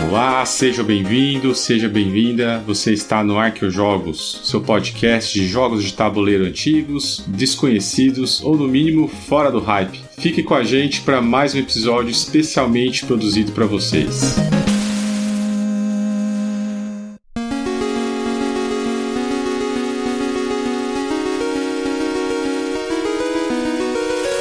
Olá, seja bem-vindo, seja bem-vinda. Você está no Arqueojogos, seu podcast de jogos de tabuleiro antigos, desconhecidos ou, no mínimo, fora do hype. Fique com a gente para mais um episódio especialmente produzido para vocês.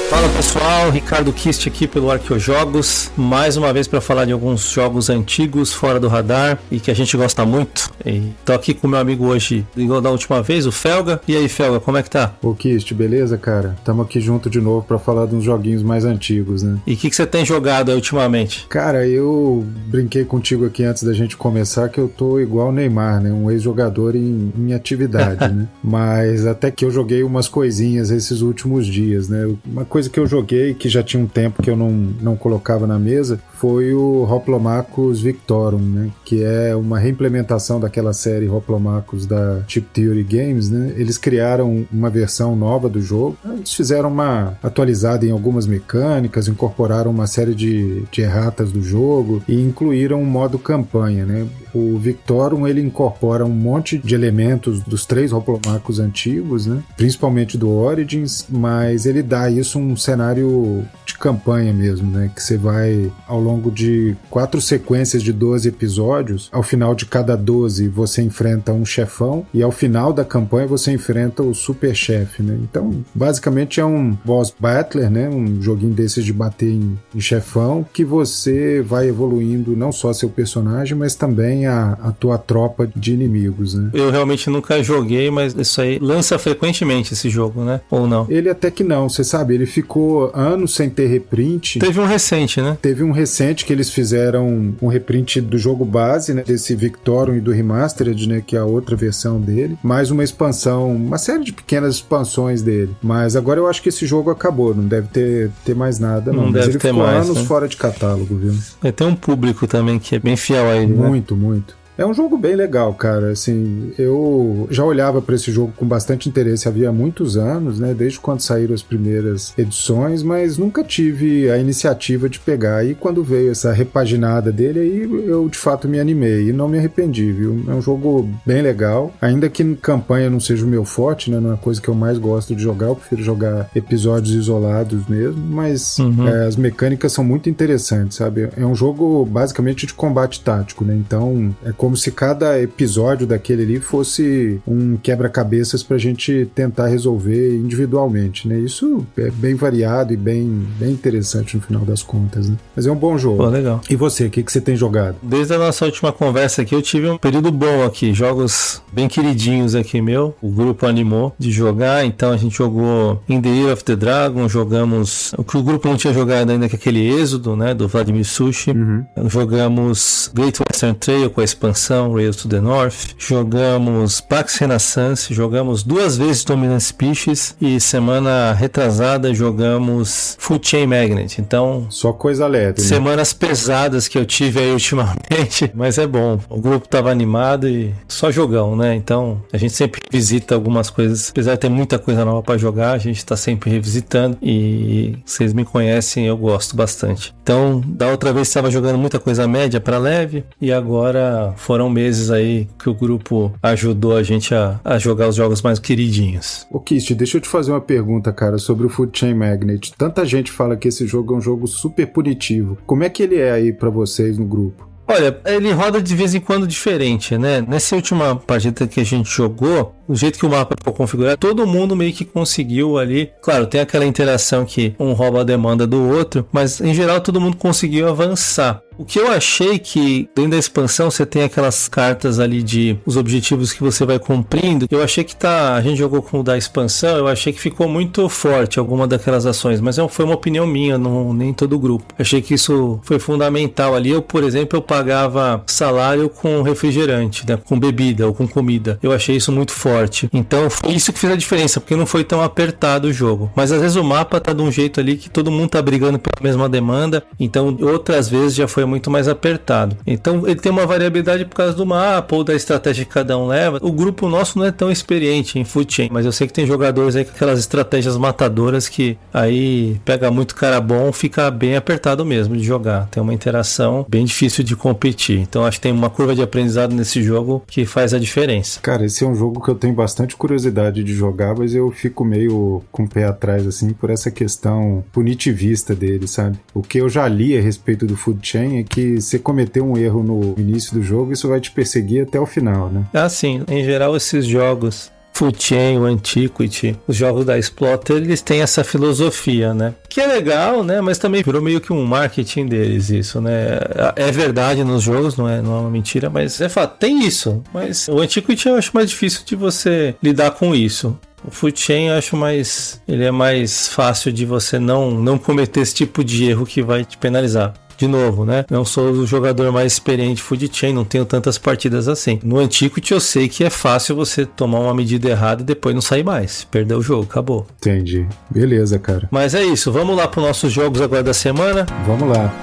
Fala pessoal, Ricardo Kist aqui pelo Arqueojogos, mais uma vez para falar de alguns jogos antigos fora do radar e que a gente gosta muito. Estou aqui com o meu amigo hoje, igual da última vez, o Felga. E aí, Felga, como é que tá? Ô Kist, beleza, cara? Estamos aqui junto de novo para falar de uns joguinhos mais antigos, né? E o que você tem jogado aí ultimamente? Cara, eu brinquei contigo aqui antes da gente começar que eu tô igual o Neymar, né? Um ex-jogador em atividade, né? Mas até que eu joguei umas coisinhas esses últimos dias, né? Uma coisa que eu joguei, que já tinha um tempo que eu não colocava na mesa, foi o Hoplomachus Victorum, né? Que é uma reimplementação daquela série Hoplomachus da Chip Theory Games, né? Eles criaram uma versão nova do jogo, eles fizeram uma atualizada em algumas mecânicas, incorporaram uma série de erratas do jogo e incluíram um modo campanha, né? O Victorum, ele incorpora um monte de elementos dos 3 Hoplomachus antigos, né? Principalmente do Origins, mas ele dá isso um cenário de campanha mesmo, né? Que você vai, ao longo de 4 sequências de 12 episódios, ao final de cada 12 você enfrenta um chefão e ao final da campanha você enfrenta o super chefe, né? Então, basicamente é um boss battler, né? Um joguinho desses de bater em chefão, que você vai evoluindo não só seu personagem, mas também a tua tropa de inimigos, né? Eu realmente nunca joguei, mas isso aí lança frequentemente esse jogo, né? Ou não? Ele até que não, você sabe, ele ficou anos sem ter reprint. Teve um recente, né? Teve um recente que eles fizeram um reprint do jogo base, né? Desse Victorum e do Remastered, né? Que é a outra versão dele. Mais uma expansão, uma série de pequenas expansões dele. Mas agora eu acho que esse jogo acabou, não deve ter mais nada, não. Não mas deve ele ter ficou mais, anos né? Fora de catálogo, viu? Tem um público também que é bem fiel a ele, muito, né? Muito. É um jogo bem legal, cara, assim, eu já olhava para esse jogo com bastante interesse havia muitos anos, né, desde quando saíram as primeiras edições, mas nunca tive a iniciativa de pegar, e quando veio essa repaginada dele, aí eu de fato me animei e não me arrependi, viu? É um jogo bem legal, ainda que campanha não seja o meu forte, né, não é a coisa que eu mais gosto de jogar, eu prefiro jogar episódios isolados mesmo, mas as mecânicas são muito interessantes, sabe? É um jogo basicamente de combate tático, né, então é como se cada episódio daquele ali fosse um quebra-cabeças pra gente tentar resolver individualmente, né? Isso é bem variado e bem interessante no final das contas, né? Mas é um bom jogo. Pô, legal. E você, o que você tem jogado? Desde a nossa última conversa aqui, eu tive um período bom aqui, jogos bem queridinhos aqui meu, o grupo animou de jogar, então a gente jogou In the Year of the Dragon, jogamos, o que o grupo não tinha jogado ainda, que é aquele Êxodo, né, do Vladimir Sushi, jogamos Great Western Trail com a expansão Rails to the North, jogamos Pax Renaissance, jogamos 2 vezes Dominant Species e semana retrasada jogamos Food Chain Magnate, então só coisa leve, né? Semanas pesadas que eu tive aí ultimamente, mas é bom, o grupo tava animado e só jogão, né, então a gente sempre revisita algumas coisas, apesar de ter muita coisa nova pra jogar, a gente tá sempre revisitando e vocês me conhecem, eu gosto bastante. Então, da outra vez estava jogando muita coisa média pra leve e agora foram meses aí que o grupo ajudou a gente a jogar os jogos mais queridinhos. Ô Kist, deixa eu te fazer uma pergunta, cara, sobre o Food Chain Magnate. Tanta gente fala que esse jogo é um jogo super punitivo. Como é que ele é aí pra vocês no grupo? Olha, ele roda de vez em quando diferente, né? Nessa última partida que a gente jogou, o jeito que o mapa foi configurado, todo mundo meio que conseguiu ali. Claro, tem aquela interação que um rouba a demanda do outro, mas em geral todo mundo conseguiu avançar. O que eu achei que dentro da expansão você tem aquelas cartas ali de os objetivos que você vai cumprindo. Eu achei que a gente jogou com o da expansão, eu achei que ficou muito forte alguma daquelas ações, mas foi uma opinião minha, nem todo o grupo. Achei que isso foi fundamental ali. Eu, por exemplo, eu pagava salário com refrigerante, né, com bebida ou com comida. Eu achei isso muito forte. forte. Então foi isso que fez a diferença, porque não foi tão apertado o jogo. Mas às vezes o mapa tá de um jeito ali que todo mundo tá brigando pela mesma demanda, então outras vezes já foi muito mais apertado. Então ele tem uma variabilidade por causa do mapa ou da estratégia que cada um leva. O grupo nosso não é tão experiente em Food Chain, mas eu sei que tem jogadores aí com aquelas estratégias matadoras que aí pega muito cara bom, fica bem apertado mesmo de jogar. Tem uma interação bem difícil de competir. Então acho que tem uma curva de aprendizado nesse jogo que faz a diferença. Cara, esse é um jogo que eu tenho bastante curiosidade de jogar, mas eu fico meio com o pé atrás, assim, por essa questão punitivista dele, sabe? O que eu já li a respeito do Food Chain é que se cometer um erro no início do jogo, isso vai te perseguir até o final, né? Ah, sim. Em geral, esses jogos, Food Chain, o Antiquity, os jogos da Exploiter, eles têm essa filosofia, né? Que é legal, né? Mas também virou meio que um marketing deles isso, né? É verdade nos jogos, não é uma mentira, mas é fato, tem isso. Mas o Antiquity eu acho mais difícil de você lidar com isso. O Food Chain eu acho ele é mais fácil de você não cometer esse tipo de erro que vai te penalizar. De novo, né? Não sou o jogador mais experiente de Food Chain, não tenho tantas partidas assim. No Antiquity eu sei que é fácil você tomar uma medida errada e depois não sair mais. Perdeu o jogo, acabou. Entendi. Beleza, cara. Mas é isso, vamos lá para os nossos jogos agora da semana? Vamos lá.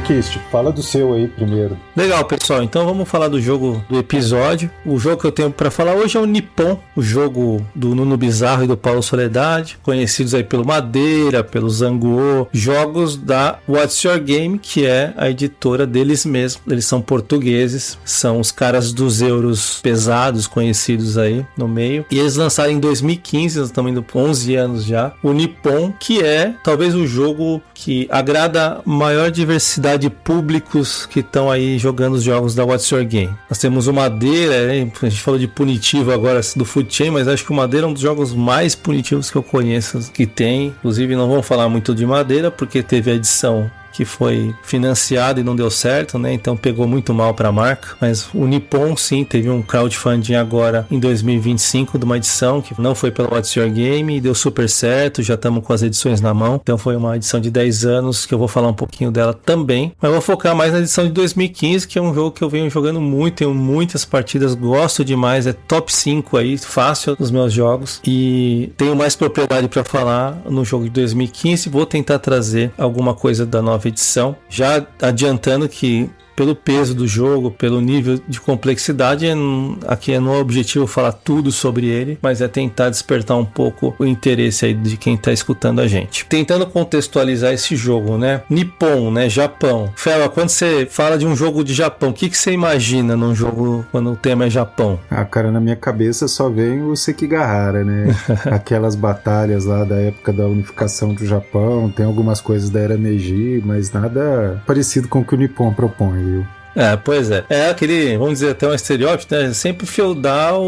Kist, fala do seu aí primeiro. Legal, pessoal, então vamos falar do jogo do episódio. O jogo que eu tenho para falar hoje é o Nippon, o jogo do Nuno Bizarro e do Paulo Soledade, conhecidos aí pelo Madeira, pelo Zanguô, jogos da What's Your Game, que é a editora deles mesmos. Eles são portugueses, são os caras dos euros pesados, conhecidos aí no meio. E eles lançaram em 2015, nós estamos indo por 11 anos já, o Nippon, que é talvez o jogo que agrada a maior diversidade de públicos que estão aí jogando os jogos da What's Your Game. Nós temos o Madeira, né? A gente falou de punitivo agora do Food Chain, mas acho que o Madeira é um dos jogos mais punitivos que eu conheço que tem. Inclusive não vamos falar muito de Madeira porque teve a edição que foi financiado e não deu certo, né? Então pegou muito mal para a marca. Mas o Nippon, sim, teve um crowdfunding agora em 2025 de uma edição que não foi pela What's Your Game e deu super certo. Já estamos com as edições na mão. Então foi uma edição de 10 anos que eu vou falar um pouquinho dela também. Mas eu vou focar mais na edição de 2015, que é um jogo que eu venho jogando muito, tenho muitas partidas, gosto demais. É top 5 aí, fácil dos meus jogos. E tenho mais propriedade para falar no jogo de 2015. Vou tentar trazer alguma coisa da nova edição, já adiantando que pelo peso do jogo, pelo nível de complexidade, aqui não é o objetivo falar tudo sobre ele, mas é tentar despertar um pouco o interesse aí de quem está escutando a gente. Tentando contextualizar esse jogo, né? Nippon, né? Japão. Fela, quando você fala de um jogo de Japão, o que você imagina num jogo quando o tema é Japão? Ah, cara, na minha cabeça só vem o Sekigahara, né? Aquelas batalhas lá da época da unificação do Japão, tem algumas coisas da Era Meiji, mas nada parecido com o que o Nippon propõe, viu? Pois é. É aquele, vamos dizer, até um estereótipo, né? Sempre feudal,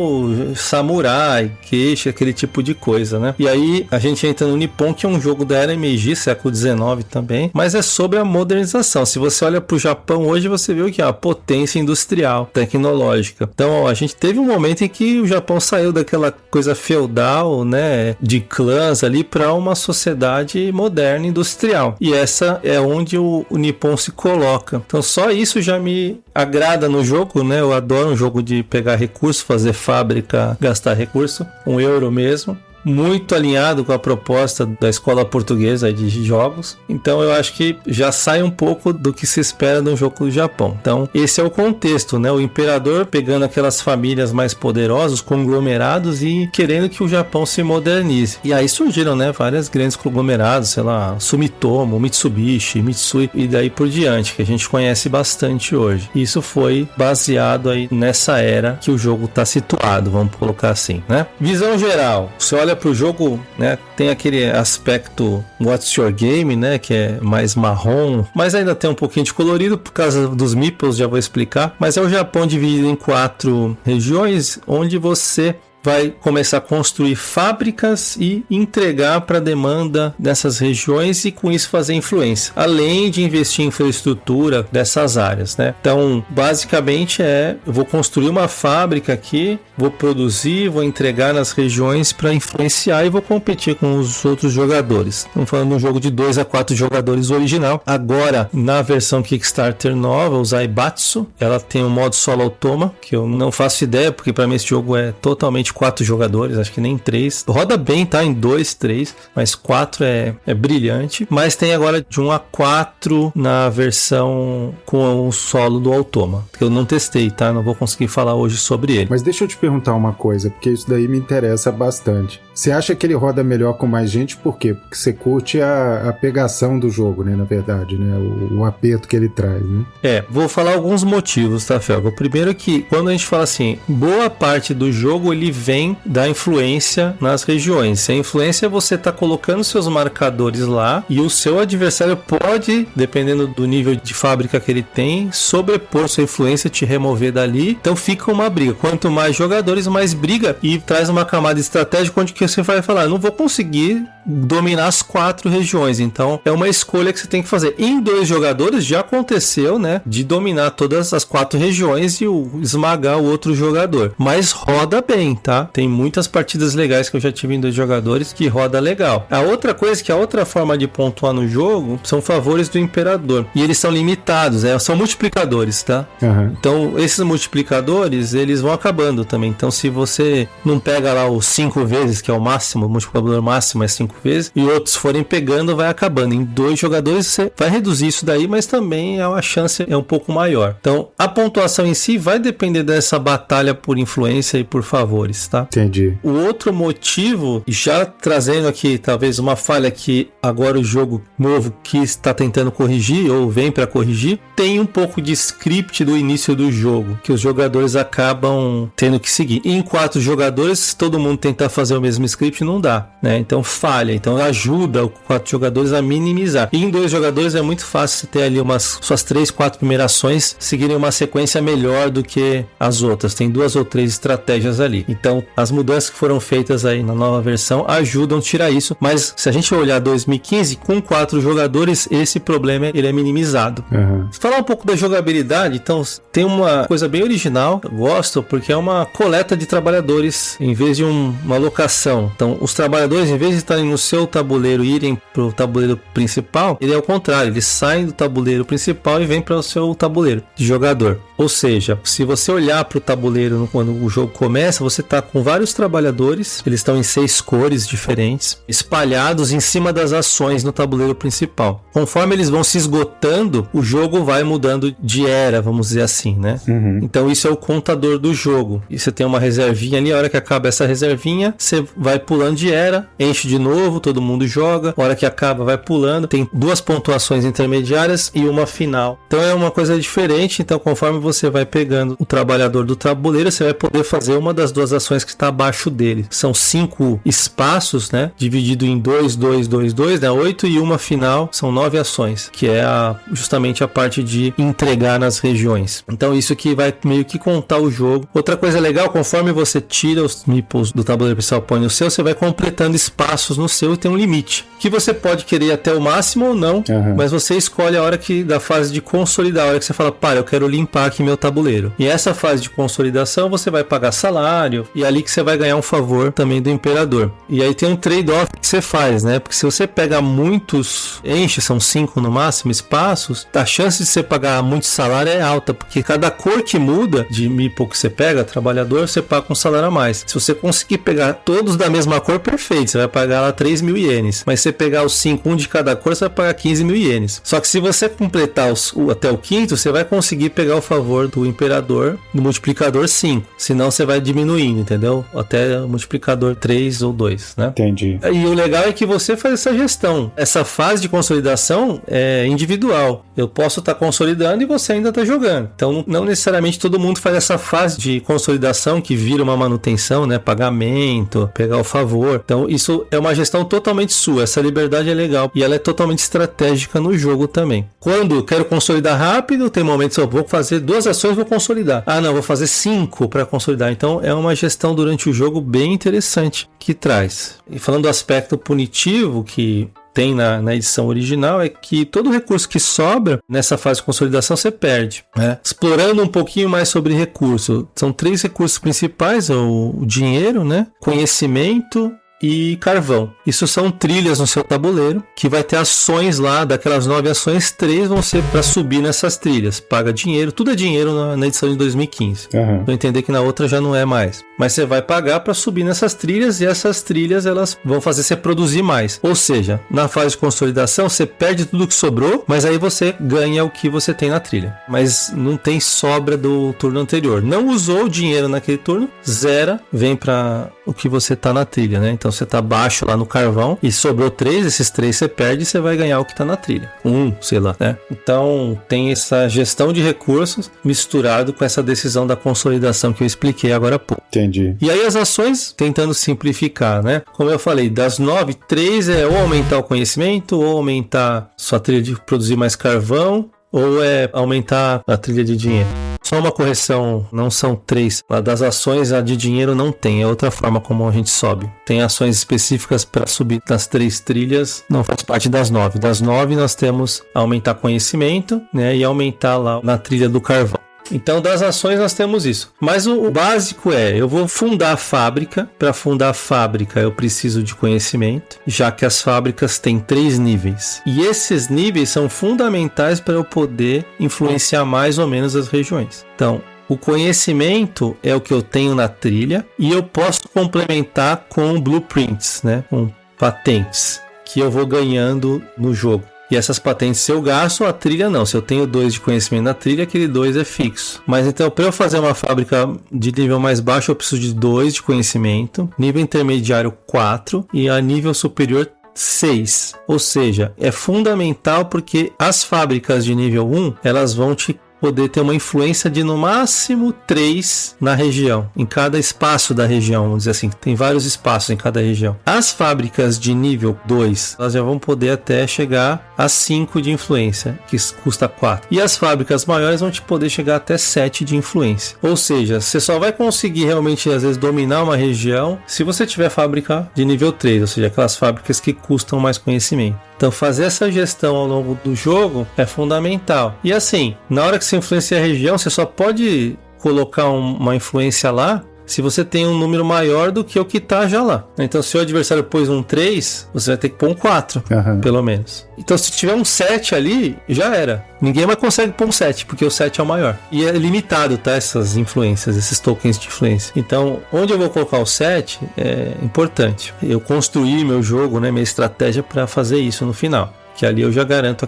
samurai, queixa, aquele tipo de coisa, né? E aí a gente entra no Nippon, que é um jogo da Era Meiji, século XIX também, mas é sobre a modernização. Se você olha pro Japão hoje, você vê o que é a potência industrial, tecnológica. Então, ó, a gente teve um momento em que o Japão saiu daquela coisa feudal, né? De clãs ali para uma sociedade moderna, industrial. E essa é onde o Nippon se coloca. Então, só isso já me agrada no jogo, né? Eu adoro um jogo de pegar recurso, fazer fábrica, gastar recurso, €1 mesmo. Muito alinhado com a proposta da escola portuguesa de jogos. Então eu acho que já sai um pouco do que se espera de um jogo do Japão. Então esse é o contexto, né? O imperador pegando aquelas famílias mais poderosas, conglomerados e querendo que o Japão se modernize. E aí surgiram, né, várias grandes conglomerados, sei lá, Sumitomo, Mitsubishi, Mitsui e daí por diante, que a gente conhece bastante hoje. Isso foi baseado aí nessa era que o jogo está situado, vamos colocar assim, né? Visão geral, você olha pro jogo, né, tem aquele aspecto What's Your Game, né, que é mais marrom, mas ainda tem um pouquinho de colorido por causa dos meeples, já vou explicar, mas é o Japão dividido em 4 regiões, onde você vai começar a construir fábricas e entregar para a demanda dessas regiões e com isso fazer influência, além de investir em infraestrutura dessas áreas, né? Então, basicamente eu vou construir uma fábrica aqui, vou produzir, vou entregar nas regiões para influenciar e vou competir com os outros jogadores. Estamos falando de um jogo de 2 a 4 jogadores original. Agora, na versão Kickstarter nova, o Zaibatsu, ela tem um modo solo automa, que eu não faço ideia, porque para mim esse jogo é totalmente 4 jogadores, acho que nem 3. Roda bem, tá? Em 2, 3, mas 4 é brilhante. Mas tem agora de 1 a 4 na versão com o solo do automa, que eu não testei, tá? Não vou conseguir falar hoje sobre ele. Mas deixa eu te perguntar uma coisa, porque isso daí me interessa bastante. Você acha que ele roda melhor com mais gente? Por quê? Porque você curte a pegação do jogo, né? Na verdade, né? O aperto que ele traz, né? Vou falar alguns motivos, tá, Felga? O primeiro é que, quando a gente fala assim, boa parte do jogo, ele vem da influência nas regiões. Se a influência, você tá colocando seus marcadores lá e o seu adversário pode, dependendo do nível de fábrica que ele tem, sobrepor sua influência, te remover dali. Então fica uma briga. Quanto mais jogadores, mais briga, e traz uma camada estratégica onde que você vai falar, não vou conseguir dominar as 4 regiões, então é uma escolha que você tem que fazer. Em 2 jogadores já aconteceu, né, de dominar todas as 4 regiões e esmagar o outro jogador, mas roda bem, tá? Tem muitas partidas legais que eu já tive em 2 jogadores que roda legal. A outra coisa, que a outra forma de pontuar no jogo são favores do imperador, e eles são limitados, são multiplicadores, tá? Uhum. Então esses multiplicadores, eles vão acabando também, então se você não pega lá os 5 vezes, que é o máximo, o multiplicador máximo é 5 vezes, e outros forem pegando, vai acabando. Em 2 jogadores você vai reduzir isso daí, mas também a chance é um pouco maior. Então a pontuação em si vai depender dessa batalha por influência e por favores, tá? Entendi. O outro motivo, já trazendo aqui talvez uma falha que agora o jogo novo que está tentando corrigir, ou vem para corrigir, tem um pouco de script do início do jogo, que os jogadores acabam tendo que seguir. Em 4 jogadores, se todo mundo tentar fazer o mesmo script, não dá, né? Então falha, então ajuda os 4 jogadores a minimizar. E em 2 jogadores é muito fácil você ter ali suas 3, 4 primeiras ações seguirem uma sequência melhor do que as outras. Tem 2 ou 3 estratégias ali. Então as mudanças que foram feitas aí na nova versão ajudam a tirar isso, mas se a gente olhar 2015, com 4 jogadores, esse problema ele é minimizado. Uhum. Falar um pouco da jogabilidade, então tem uma coisa bem original, eu gosto, porque é uma coleta de trabalhadores em vez de uma locação. Então os trabalhadores, em vez de estarem no seu tabuleiro e irem para o tabuleiro principal, ele é o contrário, eles saem do tabuleiro principal e vêm para o seu tabuleiro de jogador. Ou seja, se você olhar para o tabuleiro quando o jogo começa, você está com vários trabalhadores, eles estão em 6 cores diferentes, espalhados em cima das ações no tabuleiro principal. Conforme eles vão se esgotando, o jogo vai mudando de era, vamos dizer assim, né? Uhum. Então isso é o contador do jogo. E você tem uma reservinha ali, a hora que acaba essa reservinha, você vai pulando de era, enche de novo, todo mundo joga, a hora que acaba vai pulando, tem 2 pontuações intermediárias e uma final. Então é uma coisa diferente, então conforme você vai pegando o trabalhador do tabuleiro, você vai poder fazer uma das 2 ações que está abaixo dele. São 5 espaços, né? Dividido em 2, 2, 2, 2, né? 8 e uma final, são 9 ações, que é justamente a parte de entregar nas regiões. Então isso que vai meio que contar o jogo. Outra coisa legal, conforme você tira os meeples do tabuleiro principal, põe no seu, você vai completando espaços no seu e tem um limite, que você pode querer ir até o máximo ou não, mas você escolhe a hora da fase de consolidar, a hora que você fala, para, eu quero limpar aqui meu tabuleiro. E essa fase de consolidação você vai pagar salário, e é ali que você vai ganhar um favor também do imperador. E aí tem um trade-off que você faz, né? Porque se você pega muitos, são 5 no máximo espaços, a chance de você pagar muito salário é alta, porque cada cor que muda de meeple que você pega, trabalhador, você paga um salário a mais. Se você conseguir pegar todos da mesma cor, perfeito, você vai pagar lá 3.000 ienes. Mas se você pegar os 5, um de cada cor, você vai pagar 15.000 ienes. Só que se você completar até o 5º, você vai conseguir pegar o favor do imperador, do multiplicador 5. Senão você vai diminuindo, entendeu? Até o multiplicador 3 ou 2, né? Entendi. E o legal é que você faz essa gestão. Essa fase de consolidação é individual. Eu posso estar consolidando e você ainda está jogando. Então, não necessariamente todo mundo faz essa fase de consolidação que vira uma manutenção, né? Pagamento, pegar o favor. Então, isso é uma gestão totalmente sua. Essa liberdade é legal e ela é totalmente estratégica no jogo também. Quando eu quero consolidar rápido, tem momentos que eu vou fazer 2 ações, vou consolidar. Ah, não, vou fazer 5 para consolidar. Então é uma gestão durante o jogo bem interessante que traz. E falando do aspecto punitivo que tem na edição original, é que todo recurso que sobra nessa fase de consolidação você perde, né? Explorando um pouquinho mais sobre recurso, são 3 recursos principais: o dinheiro, né? Conhecimento e carvão. Isso são trilhas no seu tabuleiro, que vai ter ações lá, daquelas 9 ações, 3 vão ser para subir nessas trilhas. Paga dinheiro, tudo é dinheiro na edição de 2015. Vou entender que na outra já não é mais. Mas você vai pagar para subir nessas trilhas, e essas trilhas elas vão fazer você produzir mais. Ou seja, na fase de consolidação você perde tudo que sobrou, mas aí você ganha o que você tem na trilha. Mas não tem sobra do turno anterior. Não usou o dinheiro naquele turno, zera, vem para o que você tá na trilha, né? Então você tá baixo lá no carvão e sobrou 3, esses 3 você perde e você vai ganhar o que tá na trilha. 1, sei lá, né? Então tem essa gestão de recursos misturado com essa decisão da consolidação que eu expliquei agora há pouco. Entendi. E aí as ações, tentando simplificar, né? Como eu falei, das 9, 3 é ou aumentar o conhecimento, ou aumentar sua trilha de produzir mais carvão, ou é aumentar a trilha de dinheiro. Só uma correção, não são 3. Das ações, a de dinheiro não tem. É outra forma como a gente sobe. Tem ações específicas para subir das 3 trilhas, não faz parte das 9. Das 9 nós temos aumentar conhecimento, né, e aumentar lá na trilha do carvão. Então, das ações nós temos isso. Mas o básico é, eu vou fundar a fábrica. Para fundar a fábrica eu preciso de conhecimento, já que as fábricas têm 3 níveis. E esses níveis são fundamentais para eu poder influenciar mais ou menos as regiões. Então, o conhecimento é o que eu tenho na trilha, e eu posso complementar com blueprints, né? Com patentes que eu vou ganhando no jogo. E essas patentes, se eu gasto, a trilha não. Se eu tenho 2 de conhecimento na trilha, aquele 2 é fixo. Mas então, para eu fazer uma fábrica de nível mais baixo, eu preciso de 2 de conhecimento. Nível intermediário, 4. E a nível superior, 6. Ou seja, é fundamental porque as fábricas de nível 1, elas vão te poder ter uma influência de no máximo 3 na região, em cada espaço da região, vamos dizer assim, tem vários espaços em cada região. As fábricas de nível 2, elas já vão poder até chegar a 5 de influência, que custa 4. E as fábricas maiores vão te poder chegar até 7 de influência. Ou seja, você só vai conseguir realmente, às vezes, dominar uma região se você tiver fábrica de nível 3, ou seja, aquelas fábricas que custam mais conhecimento. Então fazer essa gestão ao longo do jogo é fundamental. E assim, na hora que você influencia a região, você só pode colocar uma influência lá se você tem um número maior do que o que está já lá. Então se o adversário pôs um 3, você vai ter que pôr um 4, pelo menos. Então se tiver um 7 ali, já era. Ninguém mais consegue pôr um 7, porque o 7 é o maior. E é limitado, tá? Essas influências, esses tokens de influência. Então, onde eu vou colocar o 7 é importante. Eu construí meu jogo, né, minha estratégia para fazer isso no final. Que ali eu já garanto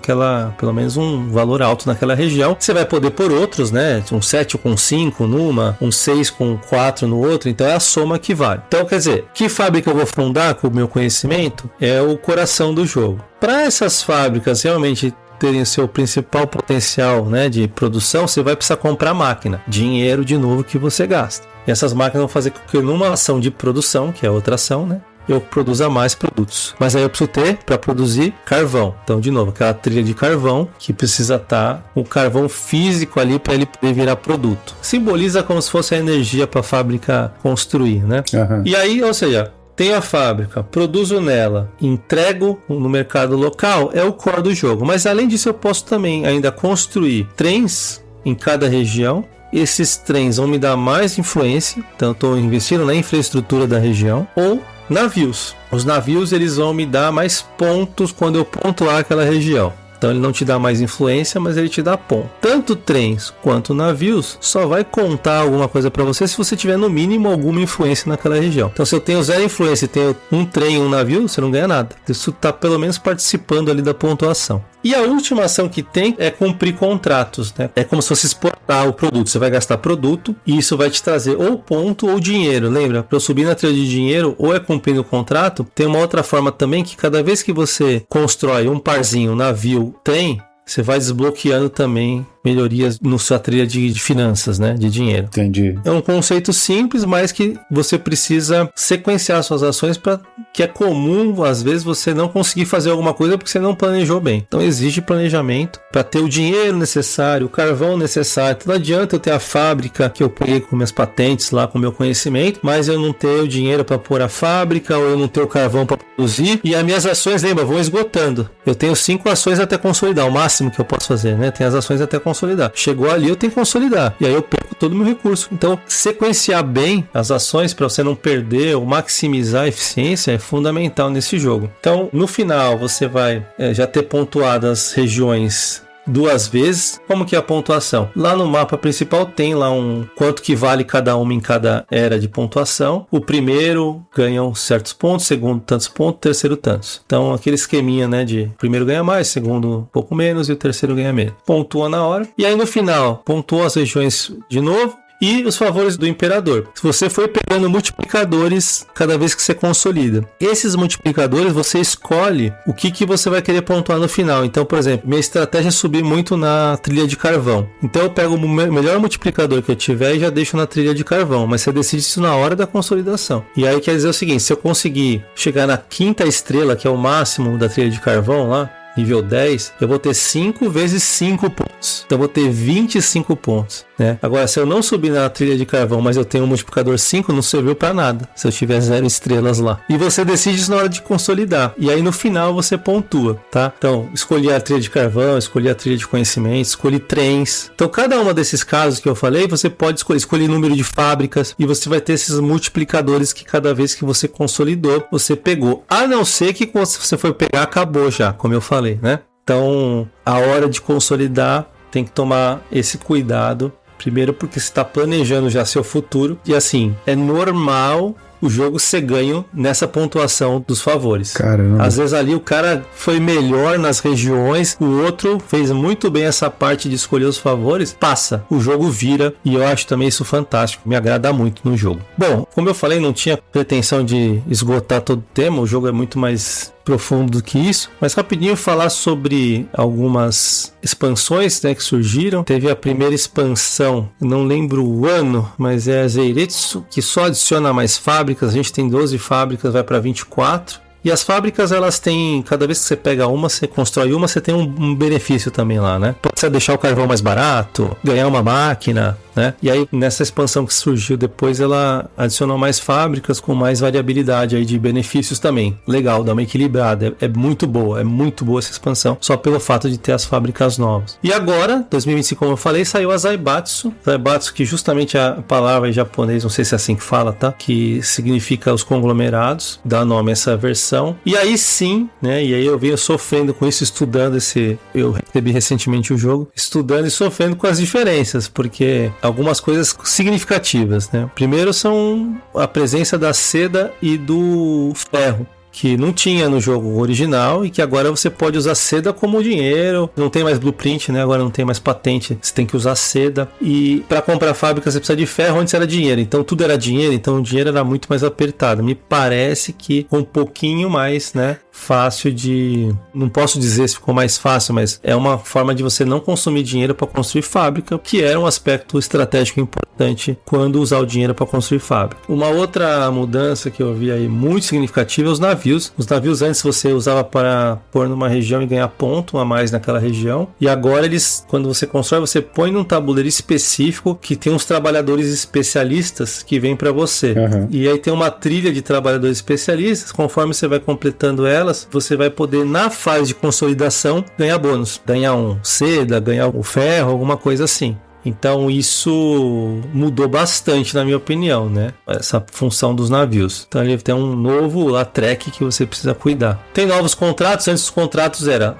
pelo menos um valor alto naquela região. Você vai poder pôr outros, né? Um 7 com 5 numa, um 6 com 4 no outro. Então é a soma que vale. Então, quer dizer, que fábrica eu vou fundar com o meu conhecimento é o coração do jogo. Para essas fábricas realmente terem o seu principal potencial, né, de produção, você vai precisar comprar máquina. Dinheiro, de novo, que você gasta. E essas máquinas vão fazer com que numa ação de produção, que é outra ação, né, eu produza mais produtos. Mas aí eu preciso ter para produzir carvão. Então, de novo, aquela trilha de carvão que precisa estar o carvão físico ali para ele poder virar produto. Simboliza como se fosse a energia para a fábrica construir, né? E aí, ou seja, tenho a fábrica, produzo nela, entrego no mercado local, é o core do jogo. Mas além disso, eu posso também ainda construir trens em cada região. Esses trens vão me dar mais influência, então eu estou investindo na infraestrutura da região, ou navios. Os navios eles vão me dar mais pontos quando eu pontuar aquela região. Então ele não te dá mais influência, mas ele te dá ponto. Tanto trens quanto navios só vai contar alguma coisa para você se você tiver no mínimo alguma influência naquela região. Então se eu tenho 0 influência e tenho um trem e um navio, você não ganha nada. Isso está pelo menos participando ali da pontuação. E a última ação que tem é cumprir contratos, né? É como se fosse exportar o produto. Você vai gastar produto e isso vai te trazer ou ponto ou dinheiro. Lembra? Para eu subir na trilha de dinheiro, ou é cumprindo o contrato. Tem uma outra forma também que cada vez que você constrói um parzinho, um navio, trem, você vai desbloqueando também melhorias na sua trilha de finanças, né? De dinheiro. Entendi. É um conceito simples, mas que você precisa sequenciar suas ações para que é comum, às vezes, você não conseguir fazer alguma coisa porque você não planejou bem. Então exige planejamento para ter o dinheiro necessário, o carvão necessário. Não adianta eu ter a fábrica que eu peguei com minhas patentes lá, com o meu conhecimento, mas eu não ter o dinheiro para pôr a fábrica, ou eu não ter o carvão para produzir. E as minhas ações, lembra, vão esgotando. Eu tenho 5 ações até consolidar, o máximo que eu posso fazer, né? Tem as ações até consolidar. Chegou ali, eu tenho que consolidar. E aí eu perco todo o meu recurso. Então, sequenciar bem as ações para você não perder ou maximizar a eficiência é fundamental nesse jogo. Então, no final, você vai já ter pontuado as regiões 2 vezes. Como que é a pontuação? Lá no mapa principal tem lá quanto que vale cada uma em cada era de pontuação. O primeiro ganha certos pontos, segundo tantos pontos, terceiro tantos. Então aquele esqueminha, né, de primeiro ganha mais, segundo um pouco menos e o terceiro ganha menos. Pontua na hora. E aí no final, pontua as regiões de novo. E os favores do imperador. Se você for pegando multiplicadores cada vez que você consolida. Esses multiplicadores você escolhe o que você vai querer pontuar no final. Então, por exemplo, minha estratégia é subir muito na trilha de carvão. Então eu pego o melhor multiplicador que eu tiver e já deixo na trilha de carvão. Mas você decide isso na hora da consolidação. E aí quer dizer o seguinte, se eu conseguir chegar na 5ª estrela, que é o máximo da trilha de carvão lá, nível 10, eu vou ter 5 vezes 5 pontos. Então eu vou ter 25 pontos, né? Agora, se eu não subir na trilha de carvão, mas eu tenho um multiplicador 5, não serviu para nada. Se eu tiver 0 estrelas lá. E você decide isso na hora de consolidar. E aí no final você pontua, tá? Então, escolhi a trilha de carvão, escolhi a trilha de conhecimento, escolhi trens. Então, cada uma desses casos que eu falei, você pode escolher número de fábricas e você vai ter esses multiplicadores que cada vez que você consolidou, você pegou. A não ser que quando você for pegar, acabou já, como eu falei. Né? Então, a hora de consolidar tem que tomar esse cuidado. Primeiro porque você está planejando já seu futuro. E assim, é normal o jogo ser ganho nessa pontuação dos favores. Caramba. Às vezes ali o cara foi melhor nas regiões, o outro fez muito bem essa parte de escolher os favores, passa, o jogo vira, e eu acho também isso fantástico, me agrada muito no jogo. Bom, como eu falei, não tinha pretensão de esgotar todo o tema, o jogo é muito mais profundo do que isso, mas rapidinho falar sobre algumas expansões, né, que surgiram. Teve a primeira expansão, não lembro o ano, mas é a Zeiretsu, que só adiciona mais fábricas. A gente tem 12 fábricas, vai para 24. E as fábricas, elas têm, cada vez que você pega uma, você constrói uma, você tem um benefício também lá, né? Pode ser deixar o carvão mais barato, ganhar uma máquina, né? E aí, nessa expansão que surgiu depois, ela adicionou mais fábricas com mais variabilidade aí de benefícios também. Legal, dá uma equilibrada. É muito boa essa expansão, só pelo fato de ter as fábricas novas. E agora, 2025, como eu falei, saiu a Zaibatsu. Zaibatsu, que justamente a palavra em japonês, não sei se é assim que fala, tá? Que significa os conglomerados, dá nome a essa versão. E aí sim, né? E aí eu venho sofrendo com isso, estudando eu recebi recentemente o jogo, estudando e sofrendo com as diferenças, porque algumas coisas significativas, né? Primeiro são a presença da seda e do ferro, que não tinha no jogo original e que agora você pode usar seda como dinheiro. Não tem mais blueprint, né? Agora não tem mais patente, você tem que usar seda. E para comprar fábrica você precisa de ferro, antes era dinheiro. Então tudo era dinheiro, então o dinheiro era muito mais apertado. Me parece que com um pouquinho mais, né, fácil de... Não posso dizer se ficou mais fácil, mas é uma forma de você não consumir dinheiro para construir fábrica, que era um aspecto estratégico importante quando usar o dinheiro para construir fábrica. Uma outra mudança que eu vi aí muito significativa é os navios. Os navios antes você usava para pôr numa região e ganhar ponto a mais naquela região. E agora eles, quando você constrói, você põe num tabuleiro específico que tem uns trabalhadores especialistas que vêm para você. Uhum. E aí tem uma trilha de trabalhadores especialistas. Conforme você vai completando elas, você vai poder, na fase de consolidação, ganhar bônus. Ganhar um seda, ganhar um ferro, alguma coisa assim. Então isso mudou bastante, na minha opinião, né? Essa função dos navios. Então ele tem um novo Latrec que você precisa cuidar. Tem novos contratos. Antes os contratos era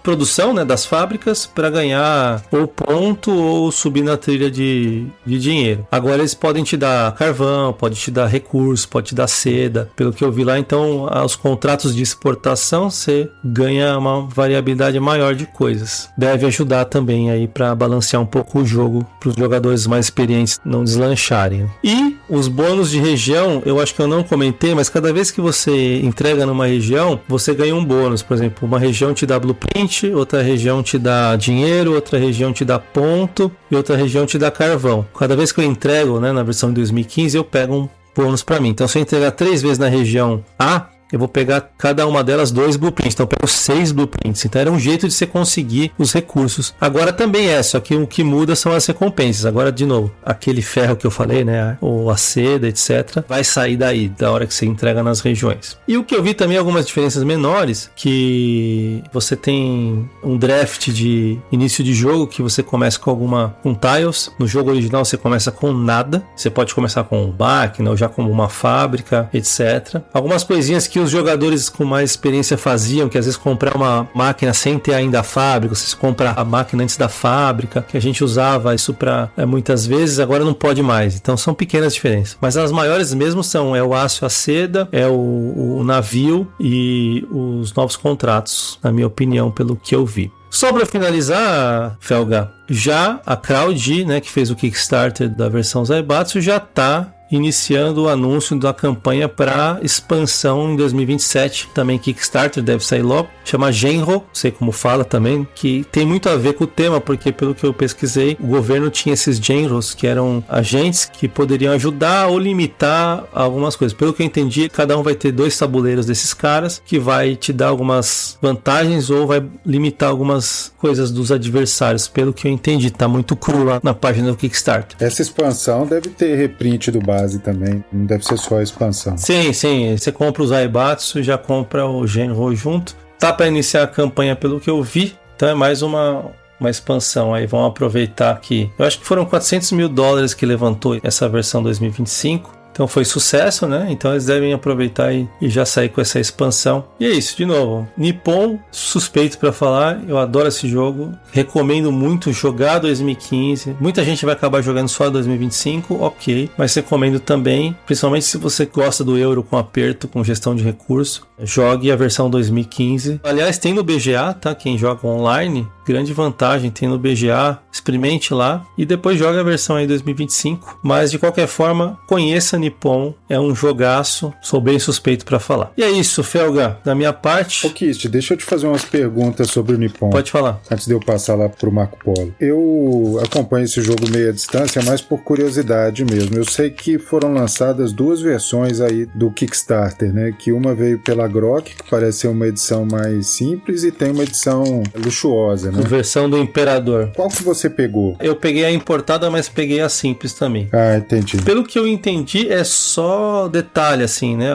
produção, né, das fábricas para ganhar ou ponto ou subir na trilha de dinheiro. Agora eles podem te dar carvão, pode te dar recurso, pode te dar seda. Pelo que eu vi lá, então os contratos de exportação você ganha uma variabilidade maior de coisas. Deve ajudar também aí para balancear um pouco o jogo para os jogadores mais experientes não deslancharem. E os bônus de região, eu acho que eu não comentei, mas cada vez que você entrega numa região, você ganha um bônus. Por exemplo, uma região te dá blueprint, outra região te dá dinheiro, outra região te dá ponto e outra região te dá carvão. Cada vez que eu entrego, né, na versão de 2015, eu pego um bônus para mim. Então, se eu entregar 3 vezes na região A, eu vou pegar cada uma delas 2 blueprints, então eu pego 6 blueprints. Então era um jeito de você conseguir os recursos. Agora também só que o que muda são as recompensas. Agora, de novo, aquele ferro que eu falei, né, ou a seda, etc, vai sair daí, da hora que você entrega nas regiões. E o que eu vi também, algumas diferenças menores, que você tem um draft de início de jogo, que você começa com tiles. No jogo original você começa com nada. Você pode começar com máquina, ou já como uma fábrica, etc. Algumas coisinhas que os jogadores com mais experiência faziam, que às vezes comprar uma máquina sem ter ainda a fábrica, você compra a máquina antes da fábrica, que a gente usava isso para muitas vezes, agora não pode mais. Então são pequenas diferenças. Mas as maiores mesmo são o aço, a seda, o navio e os novos contratos, na minha opinião, pelo que eu vi. Só para finalizar, Felga, já a Crowd, né, que fez o Kickstarter da versão Zaibatsu, já está iniciando o anúncio da campanha para expansão em 2027, também Kickstarter, deve sair logo, chama Genro, não sei como fala também, que tem muito a ver com o tema, porque pelo que eu pesquisei, o governo tinha esses Genros, que eram agentes que poderiam ajudar ou limitar algumas coisas. Pelo que eu entendi, cada um vai ter 2 tabuleiros desses caras, que vai te dar algumas vantagens ou vai limitar algumas coisas dos adversários, pelo que eu entendi, tá muito cru lá na página do Kickstarter. Essa expansão deve ter reprint do base também, não deve ser só a expansão. Sim, você compra o Zaibatsu e já compra o Genro junto. Tá para iniciar a campanha pelo que eu vi, então é mais uma expansão aí, vão aproveitar que eu acho que foram $400 mil que levantou essa versão 2025. Então foi sucesso, né? Então eles devem aproveitar e já sair com essa expansão. E é isso, de novo. Nippon, suspeito para falar. Eu adoro esse jogo. Recomendo muito jogar 2015. Muita gente vai acabar jogando só 2025, ok. Mas recomendo também, principalmente se você gosta do euro com aperto, com gestão de recurso. Jogue a versão 2015. Aliás, tem no BGA, tá? Quem joga online, grande vantagem, tem no BGA. Experimente lá e depois joga a versão aí 2025. Mas de qualquer forma, conheça Nippon, é um jogaço, sou bem suspeito para falar. E é isso, Felga, da minha parte. Ô Kist, deixa eu te fazer umas perguntas sobre o Nippon. Pode falar. Antes de eu passar lá pro Marco Polo. Eu acompanho esse jogo meio à distância, mas por curiosidade mesmo. Eu sei que foram lançadas 2 versões aí do Kickstarter, né? Que uma veio pela Grok, que parece ser uma edição mais simples, e tem uma edição luxuosa, né? A versão do Imperador. Qual que você pegou? Eu peguei a importada, mas peguei a simples também. Ah, entendi. Pelo que eu entendi, é só detalhe, assim, né?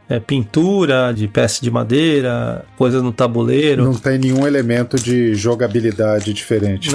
É pintura de peça de madeira, coisa no tabuleiro. Não tem nenhum elemento de jogabilidade diferente.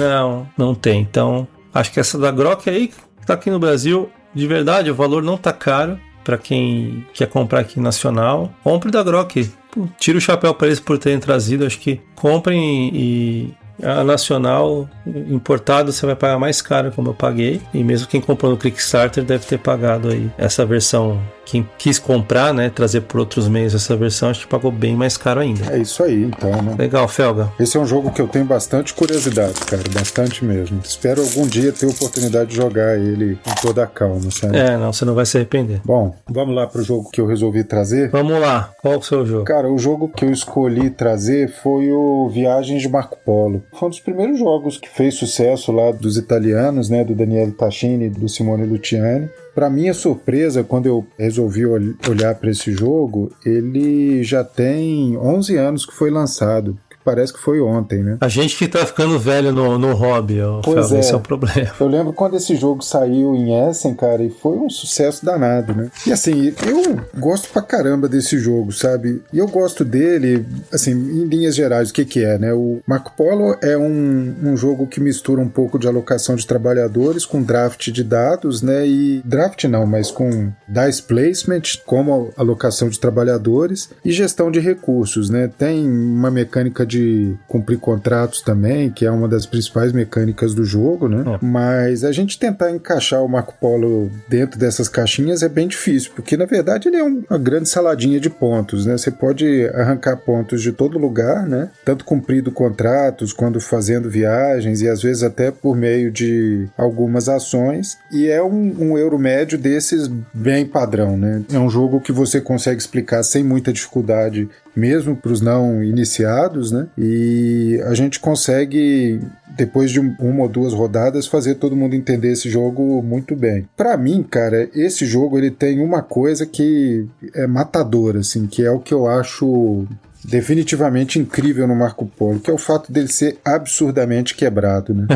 Não tem. Então, acho que essa da Grok aí, que tá aqui no Brasil, de verdade, o valor não tá caro para quem quer comprar aqui nacional. Compre da Grok. Tira o chapéu para eles por terem trazido. Acho que comprem e a nacional importado você vai pagar mais caro, como eu paguei, e mesmo quem comprou no Kickstarter deve ter pagado aí essa versão. Quem quis comprar, né, trazer por outros meios essa versão, acho que pagou bem mais caro ainda. É isso aí, então, né? Legal, Felga. Esse é um jogo que eu tenho bastante curiosidade, cara, bastante mesmo. Espero algum dia ter a oportunidade de jogar ele com toda a calma, sabe? Não, você não vai se arrepender. Bom, vamos lá pro jogo que eu resolvi trazer? Vamos lá, qual o seu jogo? Cara, o jogo que eu escolhi trazer foi o Viagens de Marco Polo. Foi um dos primeiros jogos que fez sucesso lá dos italianos, né, do Daniele Tascini e do Simone Luciani. Para minha surpresa, quando eu resolvi olhar para esse jogo, ele já tem 11 anos que foi lançado. Parece que foi ontem, né? A gente que tá ficando velho no hobby, pois esse é o problema. Eu lembro quando esse jogo saiu em Essen, cara, e foi um sucesso danado, né? E assim, eu gosto pra caramba desse jogo, sabe? E eu gosto dele, assim, em linhas gerais, o que é, né? O Marco Polo é um jogo que mistura um pouco de alocação de trabalhadores com draft de dados, né? E draft não, mas com dice placement, como alocação de trabalhadores e gestão de recursos, né? Tem uma mecânica de de cumprir contratos também, que é uma das principais mecânicas do jogo, né? Mas a gente tentar encaixar o Marco Polo dentro dessas caixinhas é bem difícil, porque na verdade ele é uma grande saladinha de pontos, né? Você pode arrancar pontos de todo lugar, né? Tanto cumprindo contratos, quanto fazendo viagens e às vezes até por meio de algumas ações, e é um euro médio desses bem padrão, né? É um jogo que você consegue explicar sem muita dificuldade, mesmo para os não iniciados, né? E a gente consegue, depois de uma ou duas rodadas, fazer todo mundo entender esse jogo muito bem. Para mim, cara, esse jogo ele tem uma coisa que é matadora, assim, que é o que eu acho definitivamente incrível no Marco Polo, que é o fato dele ser absurdamente quebrado, né?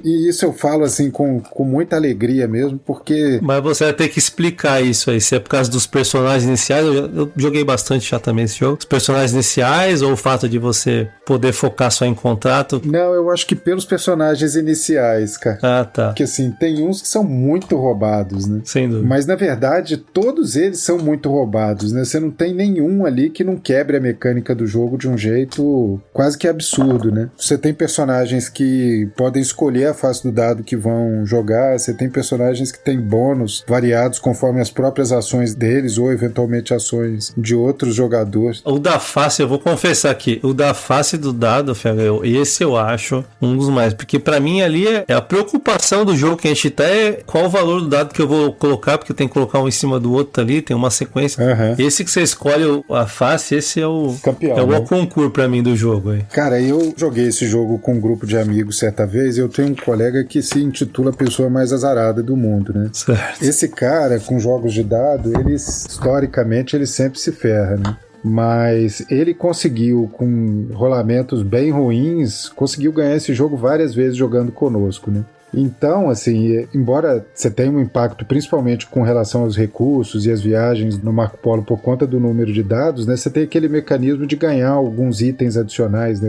E isso eu falo assim com muita alegria mesmo, porque... Mas você vai ter que explicar isso aí, se é por causa dos personagens iniciais. Eu joguei bastante já também esse jogo. Os personagens iniciais ou o fato de você poder focar só em contrato? Não, eu acho que pelos personagens iniciais, cara. Ah, tá. Porque assim, tem uns que são muito roubados, né? Sem dúvida. Mas na verdade, todos eles são muito roubados, né? Você não tem nenhum ali que não quebre a mecânica do jogo de um jeito quase que absurdo, né? Você tem personagens que podem escolher a face do dado que vão jogar, você tem personagens que têm bônus variados conforme as próprias ações deles ou eventualmente ações de outros jogadores. O da face, eu vou confessar aqui, o da face do dado, esse eu acho um dos mais, porque pra mim ali é a preocupação do jogo que a gente tá, é qual o valor do dado que eu vou colocar, porque tem que colocar um em cima do outro ali, tem uma sequência. Esse que você escolhe a face, esse é o campeão, é o concurso pra mim do jogo aí. Cara, eu joguei esse jogo com um grupo de amigos certa vez, e eu tenho um colega que se intitula a pessoa mais azarada do mundo, né? Certo. Esse cara, com jogos de dado, historicamente, ele sempre se ferra, né? Mas ele conseguiu, com rolamentos bem ruins, conseguiu ganhar esse jogo várias vezes jogando conosco, né? Então, assim, embora você tenha um impacto principalmente com relação aos recursos e as viagens no Marco Polo por conta do número de dados, né, você tem aquele mecanismo de ganhar alguns itens adicionais, né,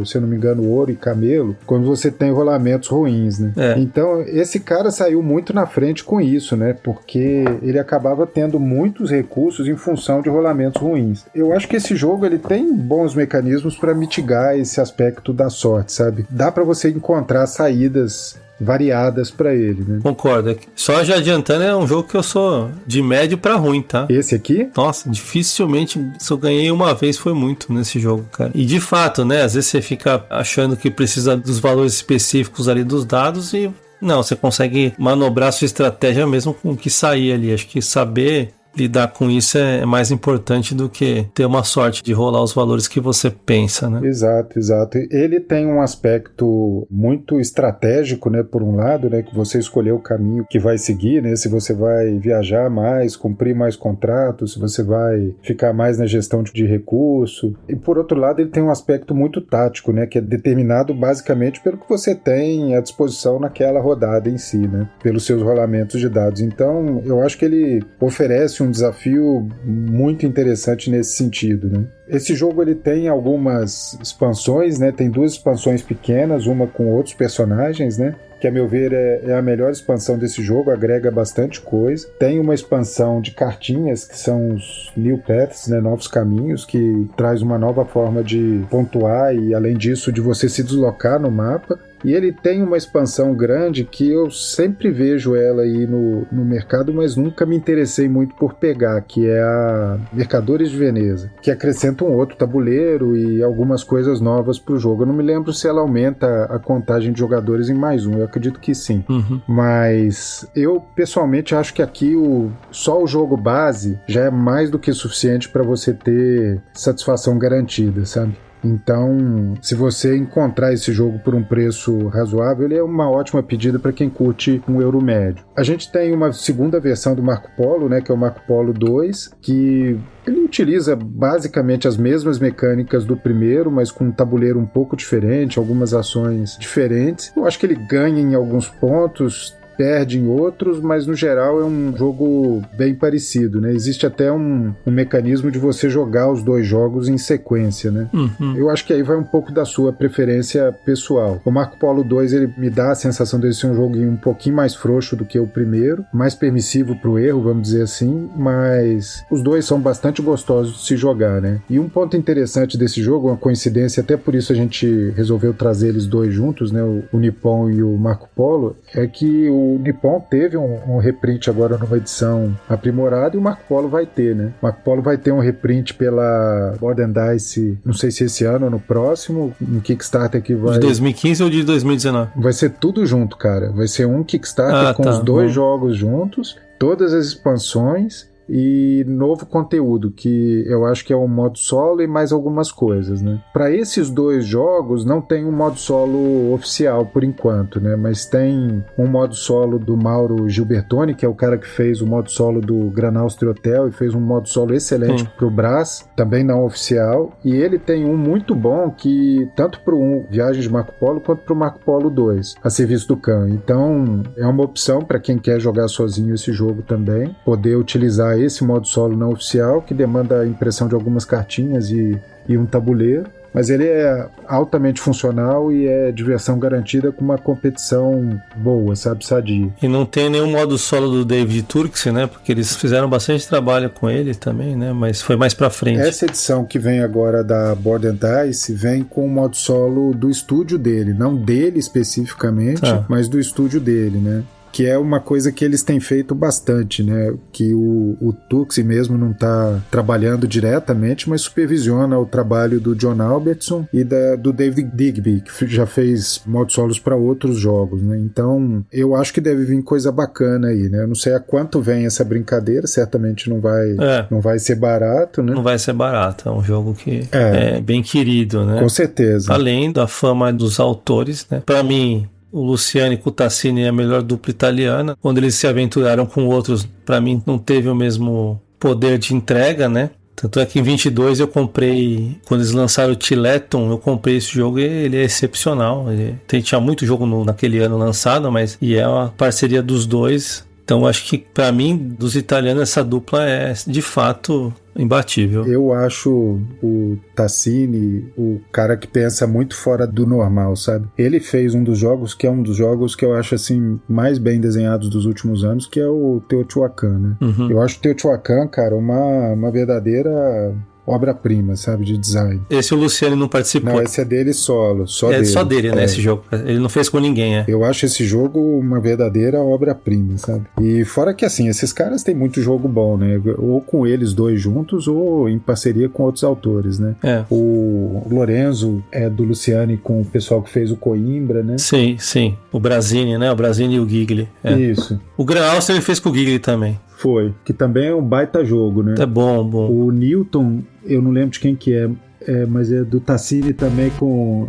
se eu não me engano, ouro e camelo, quando você tem rolamentos ruins, né. Então, esse cara saiu muito na frente com isso, né, porque ele acabava tendo muitos recursos em função de rolamentos ruins. Eu acho que esse jogo ele tem bons mecanismos para mitigar esse aspecto da sorte, sabe? Dá para você encontrar saídas variadas pra ele, né? Concordo. Só já adiantando, é um jogo que eu sou de médio pra ruim, tá? Esse aqui? Nossa, dificilmente, se eu ganhei uma vez foi muito nesse jogo, cara. E de fato, né, às vezes você fica achando que precisa dos valores específicos ali dos dados e não, você consegue manobrar sua estratégia mesmo com o que sair ali. Acho que saber lidar com isso é mais importante do que ter uma sorte de rolar os valores que você pensa, né? Exato, exato. Ele tem um aspecto muito estratégico, né, por um lado, né, que você escolher o caminho que vai seguir, né, se você vai viajar mais, cumprir mais contratos, se você vai ficar mais na gestão de recurso. E por outro lado, ele tem um aspecto muito tático, né, que é determinado basicamente pelo que você tem à disposição naquela rodada em si, né, pelos seus rolamentos de dados. Então, eu acho que ele oferece um desafio muito interessante nesse sentido, né? Esse jogo ele tem algumas expansões, né? Tem duas expansões pequenas, uma com outros personagens, né? Que a meu ver é a melhor expansão desse jogo, agrega bastante coisa. Tem uma expansão de cartinhas, que são os New Paths, né? Novos caminhos, que traz uma nova forma de pontuar e, além disso, de você se deslocar no mapa. E ele tem uma expansão grande que eu sempre vejo ela aí no mercado, mas nunca me interessei muito por pegar, que é a Mercadores de Veneza, que acrescenta um outro tabuleiro e algumas coisas novas para o jogo. Eu não me lembro se ela aumenta a contagem de jogadores em mais um, eu acredito que sim. Mas eu pessoalmente acho que aqui só o jogo base já é mais do que suficiente para você ter satisfação garantida, sabe? Então, se você encontrar esse jogo por um preço razoável, ele é uma ótima pedida para quem curte um euro médio. A gente tem uma segunda versão do Marco Polo, né, que é o Marco Polo 2, que ele utiliza basicamente as mesmas mecânicas do primeiro, mas com um tabuleiro um pouco diferente, algumas ações diferentes. Eu acho que ele ganha em alguns pontos, perde em outros, mas no geral é um jogo bem parecido, né? Existe até um mecanismo de você jogar os dois jogos em sequência, né? Eu acho que aí vai um pouco da sua preferência pessoal. O Marco Polo 2, ele me dá a sensação de ser um jogo um pouquinho mais frouxo do que o primeiro, mais permissivo pro erro, vamos dizer assim, mas os dois são bastante gostosos de se jogar, né? E um ponto interessante desse jogo, uma coincidência, até por isso a gente resolveu trazer eles dois juntos, né? O Nippon e o Marco Polo, é que o Nippon teve um reprint agora numa edição aprimorada e o Marco Polo vai ter, né? O Marco Polo vai ter um reprint pela Board and Dice, não sei se esse ano ou no próximo, um Kickstarter que vai... De 2015 ou de 2019? Vai ser tudo junto, cara. Vai ser um Kickstarter com os dois jogos juntos, todas as expansões e novo conteúdo, que eu acho que é o modo solo e mais algumas coisas, né? Para esses dois jogos não tem um modo solo oficial por enquanto, né? Mas tem um modo solo do Mauro Gilbertoni, que é o cara que fez o modo solo do Gran Austria Hotel e fez um modo solo excelente pro Brás, também não oficial, e ele tem um muito bom que tanto pro Viagem de Marco Polo quanto pro Marco Polo 2, a serviço do Khan. Então é uma opção para quem quer jogar sozinho esse jogo também, poder utilizar esse modo solo não oficial, que demanda a impressão de algumas cartinhas e um tabuleiro, mas ele é altamente funcional e é diversão garantida com uma competição boa, sabe, sadia. E não tem nenhum modo solo do David Turczi, né, porque eles fizeram bastante trabalho com ele também, né, mas foi mais pra frente. Essa edição que vem agora da Board and Dice vem com o modo solo do estúdio dele, não dele especificamente, mas do estúdio dele, né. Que é uma coisa que eles têm feito bastante, né? Que o Turczi mesmo não está trabalhando diretamente, mas supervisiona o trabalho do John Albertson e do David Digby, que já fez modos solos para outros jogos, né? Então, eu acho que deve vir coisa bacana aí, né? Eu não sei a quanto vem essa brincadeira, certamente não vai ser barato, né? Não vai ser barato, é um jogo que é bem querido, né? Com certeza. Além da fama dos autores, né? Para mim, o Luciani com o Tassini é a melhor dupla italiana. Quando eles se aventuraram com outros, para mim não teve o mesmo poder de entrega, né? Tanto é que em 22 eu comprei, quando eles lançaram o Tileton, eu comprei esse jogo e ele é excepcional. Tinha muito jogo naquele ano lançado, mas é uma parceria dos dois. Então acho que para mim, dos italianos, essa dupla é de fato imbatível. Eu acho o Tassini o cara que pensa muito fora do normal, sabe? Ele fez um dos jogos que é um dos jogos que eu acho assim mais bem desenhados dos últimos anos, que é o Teotihuacan, né? Eu acho o Teotihuacan, cara, uma verdadeira obra-prima, sabe, de design. Esse o Luciano não participou. Não, esse é dele solo, dele. Só dele, né, esse jogo. Ele não fez com ninguém, Eu acho esse jogo uma verdadeira obra-prima, sabe? E fora que, assim, esses caras têm muito jogo bom, né? Ou com eles dois juntos, ou em parceria com outros autores, né? O Lorenzo é do Luciani com o pessoal que fez o Coimbra, né? Sim. O Brasini, né? O Brasini e o Gigli. Isso. O Gran Austria ele fez com o Gigli também. Foi, que também é um baita jogo, né? É bom. O Newton, eu não lembro de quem que é, mas é do Tassini também com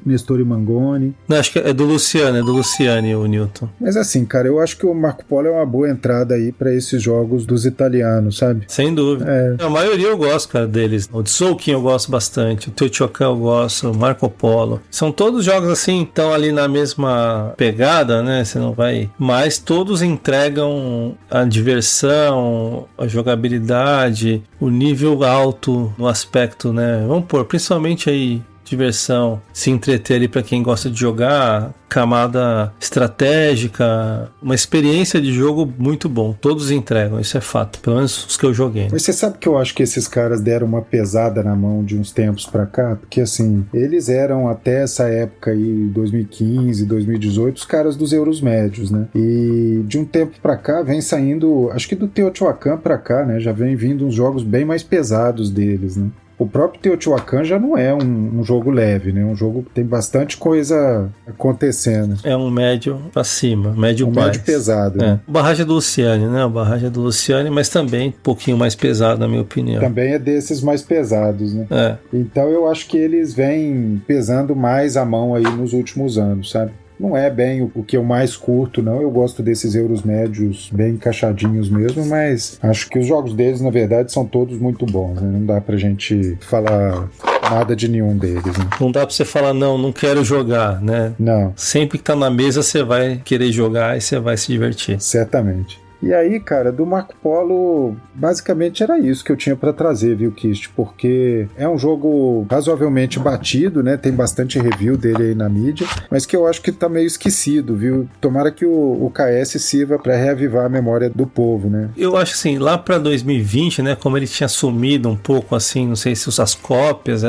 Nestor e Mangoni. Não, acho que é do Luciani o Newton. Mas assim, cara, eu acho que o Marco Polo é uma boa entrada aí pra esses jogos dos italianos, sabe? Sem dúvida. A maioria eu gosto, cara, deles. O Tzolk'in eu gosto bastante, o Teotihuacan eu gosto, o Marco Polo. São todos jogos assim, estão ali na mesma pegada, né? Você não vai... Mas todos entregam a diversão, a jogabilidade, o nível alto no aspecto, né? Vamos pôr, principalmente aí diversão, se entreter ali para quem gosta de jogar, camada estratégica, uma experiência de jogo muito bom. Todos entregam, isso é fato, pelo menos os que eu joguei. Mas você sabe que eu acho que esses caras deram uma pesada na mão de uns tempos pra cá, porque assim, eles eram até essa época aí, 2015, 2018, os caras dos euros médios, né? E de um tempo pra cá vem saindo, acho que do Teotihuacan pra cá, né? Já vem vindo uns jogos bem mais pesados deles, né? O próprio Teotihuacan já não é um jogo leve, né? Um jogo que tem bastante coisa acontecendo. É um médio pra cima, médio mais. Médio pesado. Né? O Barragem do Luciani, né? O Barragem do Luciani, mas também um pouquinho mais pesado, na minha opinião. Também é desses mais pesados, né? Então eu acho que eles vêm pesando mais a mão aí nos últimos anos, sabe? Não é bem o que eu mais curto, não. Eu gosto desses euros médios bem encaixadinhos mesmo, mas acho que os jogos deles, na verdade, são todos muito bons, né? Não dá pra gente falar nada de nenhum deles, né? Não dá pra você falar, não quero jogar, né? Não. Sempre que tá na mesa, você vai querer jogar e você vai se divertir. Certamente. E aí, cara, do Marco Polo, basicamente era isso que eu tinha pra trazer, viu, Kist? Porque é um jogo razoavelmente batido, né? Tem bastante review dele aí na mídia, mas que eu acho que tá meio esquecido, viu? Tomara que o KS sirva pra reavivar a memória do povo, né? Eu acho assim, lá pra 2020, né, como ele tinha sumido um pouco, assim, não sei se as cópias,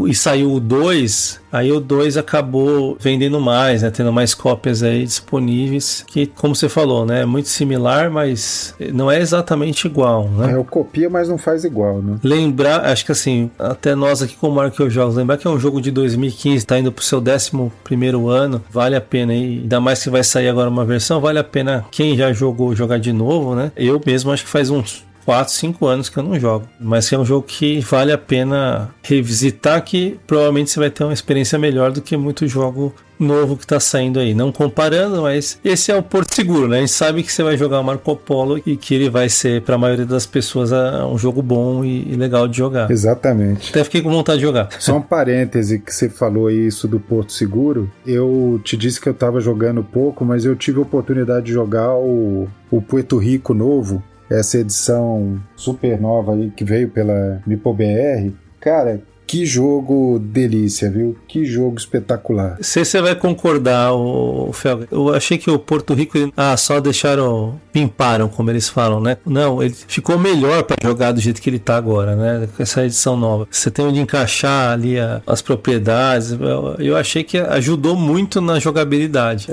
e saiu o 2, aí o 2 acabou vendendo mais, né, tendo mais cópias aí disponíveis, que, como você falou, né, é muito similar, mas não é exatamente igual, né? É, o copia, mas não faz igual, né? Lembrar, acho que assim, até nós aqui como Arqueojogos, lembrar que é um jogo de 2015, tá indo pro seu 11º ano, vale a pena, e ainda mais que vai sair agora uma versão, vale a pena quem já jogou jogar de novo, né? Eu mesmo acho que faz uns 4, 5 anos que eu não jogo, mas que é um jogo que vale a pena revisitar, que provavelmente você vai ter uma experiência melhor do que muito jogo novo que tá saindo aí, não comparando, mas esse é o Porto Seguro, né? A gente sabe que você vai jogar o Marco Polo e que ele vai ser, pra maioria das pessoas, um jogo bom e legal de jogar. Exatamente. Até fiquei com vontade de jogar. Só um parêntese que você falou aí, isso do Porto Seguro, eu te disse que eu tava jogando pouco, mas eu tive a oportunidade de jogar o Puerto Rico novo, essa edição super nova aí que veio pela MipoBR. Cara, que jogo delícia, viu? Que jogo espetacular. Se você vai concordar, o Felga, eu achei que o Porto Rico, só deixaram, pimparam, como eles falam, né? Não, ele ficou melhor para jogar do jeito que ele tá agora, né? Com essa edição nova. Você tem onde encaixar ali as propriedades. Eu achei que ajudou muito na jogabilidade.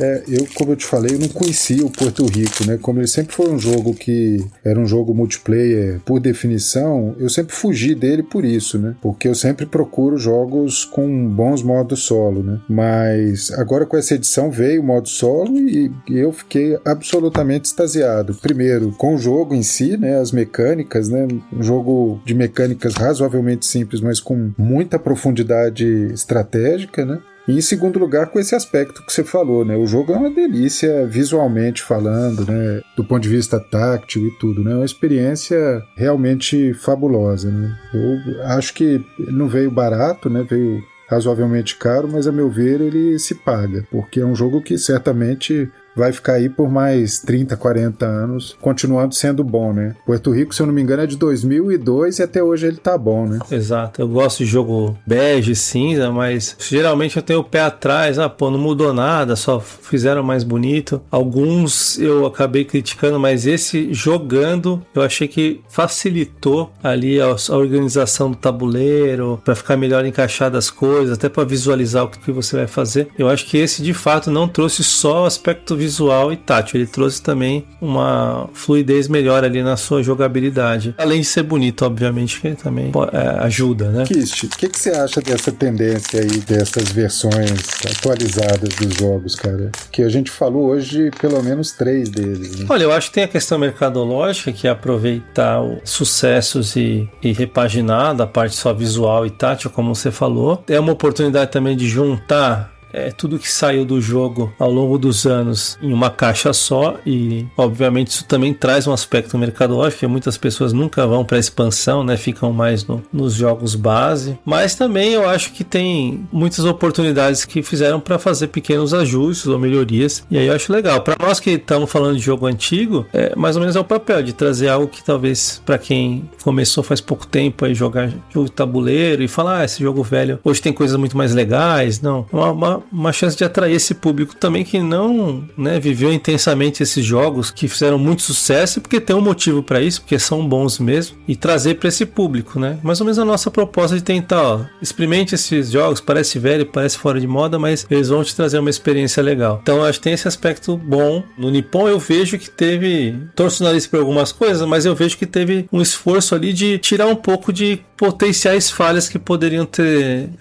Como eu te falei, eu não conhecia o Porto Rico, né? Como ele sempre foi um jogo que era um jogo multiplayer por definição, eu sempre fugi dele por isso, né? Porque eu sempre procuro jogos com bons modos solo, né? Mas agora com essa edição veio o modo solo e eu fiquei absolutamente extasiado. Primeiro, com o jogo em si, né? As mecânicas, né? Um jogo de mecânicas razoavelmente simples, mas com muita profundidade estratégica, né? E em segundo lugar, com esse aspecto que você falou, né? O jogo é uma delícia visualmente falando, né? Do ponto de vista táctil e tudo, né? É uma experiência realmente fabulosa, né? Eu acho que não veio barato, né? Veio razoavelmente caro, mas a meu ver ele se paga, porque é um jogo que certamente vai ficar aí por mais 30, 40 anos, continuando sendo bom, né? Puerto Rico, se eu não me engano, é de 2002 e até hoje ele tá bom, né? Exato. Eu gosto de jogo bege, cinza, mas geralmente eu tenho o pé atrás. Não mudou nada, só fizeram mais bonito. Alguns eu acabei criticando, mas esse jogando, eu achei que facilitou ali a organização do tabuleiro, para ficar melhor encaixado as coisas, até para visualizar o que você vai fazer. Eu acho que esse, de fato, não trouxe só o aspecto visual e tátil, ele trouxe também uma fluidez melhor ali na sua jogabilidade, além de ser bonito, obviamente, que também ajuda, né? Kist, o que você acha dessa tendência aí, dessas versões atualizadas dos jogos, cara? Que a gente falou hoje pelo menos 3 deles, né? Olha, eu acho que tem a questão mercadológica, que é aproveitar os sucessos e repaginar da parte só visual e tátil, como você falou. É uma oportunidade também de juntar tudo que saiu do jogo ao longo dos anos em uma caixa só, e obviamente isso também traz um aspecto mercadológico, que muitas pessoas nunca vão para a expansão, né? Ficam mais nos jogos base, mas também eu acho que tem muitas oportunidades que fizeram para fazer pequenos ajustes ou melhorias, e aí eu acho legal. Para nós que estamos falando de jogo antigo, mais ou menos é o papel de trazer algo que talvez para quem começou faz pouco tempo aí jogar jogo de tabuleiro e falar, esse jogo velho hoje tem coisas muito mais legais. Não, é uma chance de atrair esse público também que não, né, viveu intensamente esses jogos que fizeram muito sucesso, porque tem um motivo para isso, porque são bons mesmo, e trazer para esse público, né? Mais ou menos a nossa proposta de tentar, experimente esses jogos, parece velho, parece fora de moda, mas eles vão te trazer uma experiência legal. Então acho que tem esse aspecto bom. No Nippon eu vejo que teve, torço o nariz para algumas coisas, mas eu vejo que teve um esforço ali de tirar um pouco de potenciais falhas que poderiam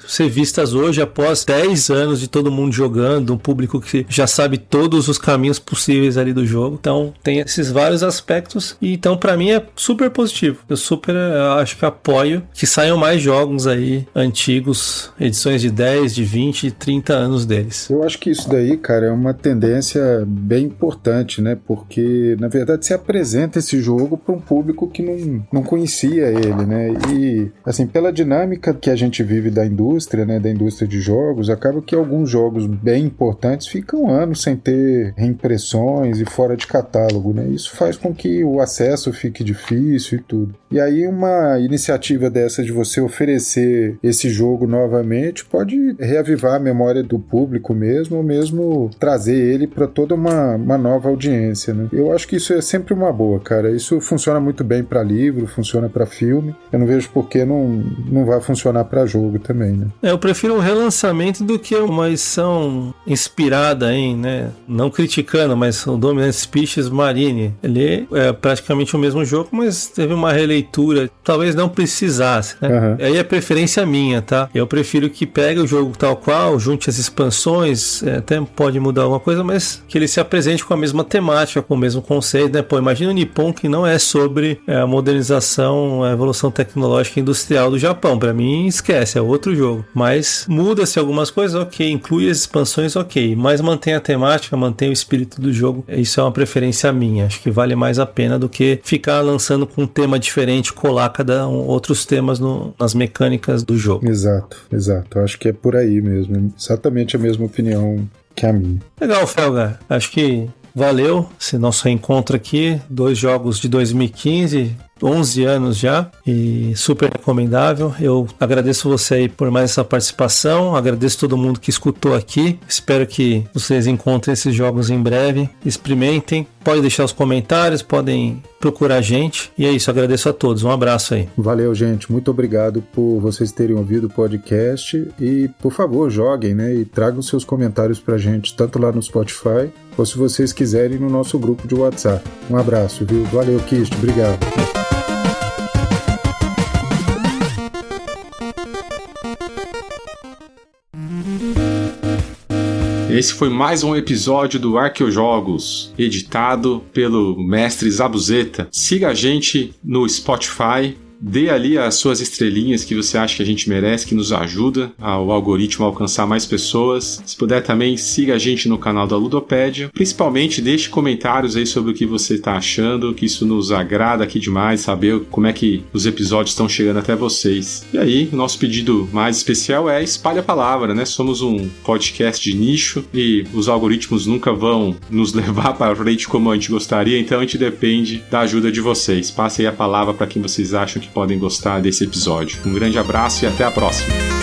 ser vistas hoje após 10 anos de todo mundo jogando, um público que já sabe todos os caminhos possíveis ali do jogo. Então tem esses vários aspectos, e então pra mim é super positivo. Eu acho que apoio que saiam mais jogos aí antigos, edições de 10, de 20, de 30 anos deles. Eu acho que isso daí, cara, é uma tendência bem importante, né? Porque na verdade se apresenta esse jogo para um público que não conhecia ele, né? E que, assim, pela dinâmica que a gente vive da indústria, né, da indústria de jogos, acaba que alguns jogos bem importantes ficam anos sem ter reimpressões e fora de catálogo, né? Isso faz com que o acesso fique difícil e tudo. E aí uma iniciativa dessa de você oferecer esse jogo novamente pode reavivar a memória do público mesmo, ou mesmo trazer ele para toda uma nova audiência, né? Eu acho que isso é sempre uma boa, cara. Isso funciona muito bem para livro, funciona para filme. Eu não vejo por que não vai funcionar para jogo também, né? Eu prefiro um relançamento do que uma edição inspirada em, né? Não criticando, mas o Dominant Species Marine. Ele é praticamente o mesmo jogo, mas teve uma releitura. Talvez não precisasse, né? Uhum. Aí é preferência minha, tá? Eu prefiro que pegue o jogo tal qual, junte as expansões, até pode mudar alguma coisa, mas que ele se apresente com a mesma temática, com o mesmo conceito, né? Pô, imagina o Nippon, que não é sobre a modernização, a evolução tecnológica e industrial do Japão. Pra mim, esquece, é outro jogo. Mas muda-se algumas coisas, ok. Inclui as expansões, ok. Mas mantém a temática, mantém o espírito do jogo. Isso é uma preferência minha. Acho que vale mais a pena do que ficar lançando com um tema diferente, colar outros temas nas mecânicas do jogo. Exato. Acho que é por aí mesmo. Exatamente a mesma opinião que a minha. Legal, Felga. Acho que valeu esse nosso reencontro aqui. 2 jogos de 2015, 11 anos já, e super recomendável. Eu agradeço você aí por mais essa participação, agradeço todo mundo que escutou aqui. Espero que vocês encontrem esses jogos em breve, experimentem. Podem deixar os comentários, podem procurar a gente. E é isso, agradeço a todos. Um abraço aí. Valeu, gente. Muito obrigado por vocês terem ouvido o podcast. E, por favor, joguem, né? E tragam seus comentários pra gente, tanto lá no Spotify, ou se vocês quiserem, no nosso grupo de WhatsApp. Um abraço, viu? Valeu, Kist. Obrigado. Esse foi mais um episódio do Arqueojogos, editado pelo mestre Zabuzeta. Siga a gente no Spotify, dê ali as suas estrelinhas que você acha que a gente merece, que nos ajuda ao algoritmo a alcançar mais pessoas. Se puder também, siga a gente no canal da Ludopédia. Principalmente, deixe comentários aí sobre o que você está achando, que isso nos agrada aqui demais, saber como é que os episódios estão chegando até vocês. E aí, o nosso pedido mais especial é espalhe a palavra, né? Somos um podcast de nicho e os algoritmos nunca vão nos levar para frente como a gente gostaria, então a gente depende da ajuda de vocês. Passem aí a palavra para quem vocês acham que podem gostar desse episódio. Um grande abraço e até a próxima!